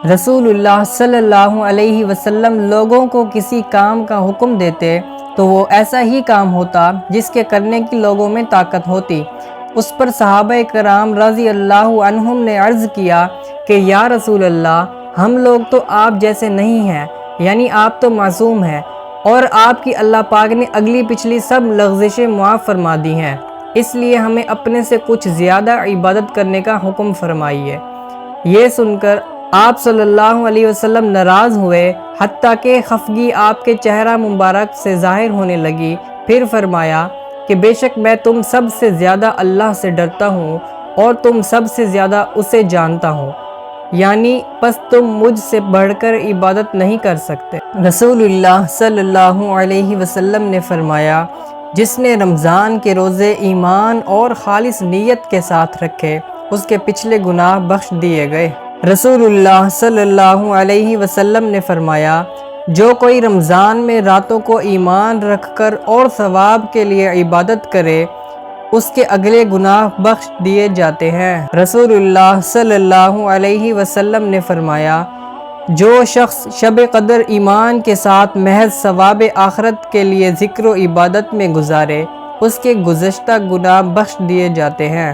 رسول اللہ صلی اللہ علیہ وسلم لوگوں کو کسی کام کا حکم دیتے تو وہ ایسا ہی کام ہوتا جس کے کرنے کی لوگوں میں طاقت ہوتی۔ اس پر صحابہ کرام رضی اللہ عنہم نے عرض کیا کہ یا رسول اللہ، ہم لوگ تو آپ جیسے نہیں ہیں، یعنی آپ تو معصوم ہیں اور آپ کی اللہ پاک نے اگلی پچھلی سب لغزشیں معاف فرما دی ہیں، اس لیے ہمیں اپنے سے کچھ زیادہ عبادت کرنے کا حکم فرمائیے۔ یہ سن کر آپ صلی اللہ علیہ وسلم ناراض ہوئے، حتیٰ کہ خفگی آپ کے چہرہ مبارک سے ظاہر ہونے لگی۔ پھر فرمایا کہ بے شک میں تم سب سے زیادہ اللہ سے ڈرتا ہوں اور تم سب سے زیادہ اسے جانتا ہوں، یعنی پس تم مجھ سے بڑھ کر عبادت نہیں کر سکتے۔ رسول اللہ صلی اللہ علیہ وسلم نے فرمایا، جس نے رمضان کے روزے ایمان اور خالص نیت کے ساتھ رکھے، اس کے پچھلے گناہ بخش دیے گئے۔ رسول اللہ صلی اللہ علیہ وسلم نے فرمایا، جو کوئی رمضان میں راتوں کو ایمان رکھ کر اور ثواب کے لیے عبادت کرے، اس کے اگلے گناہ بخش دیے جاتے ہیں۔ رسول اللہ صلی اللہ علیہ وسلم نے فرمایا، جو شخص شب قدر ایمان کے ساتھ محض ثواب آخرت کے لیے ذکر و عبادت میں گزارے، اس کے گزشتہ گناہ بخش دیے جاتے ہیں۔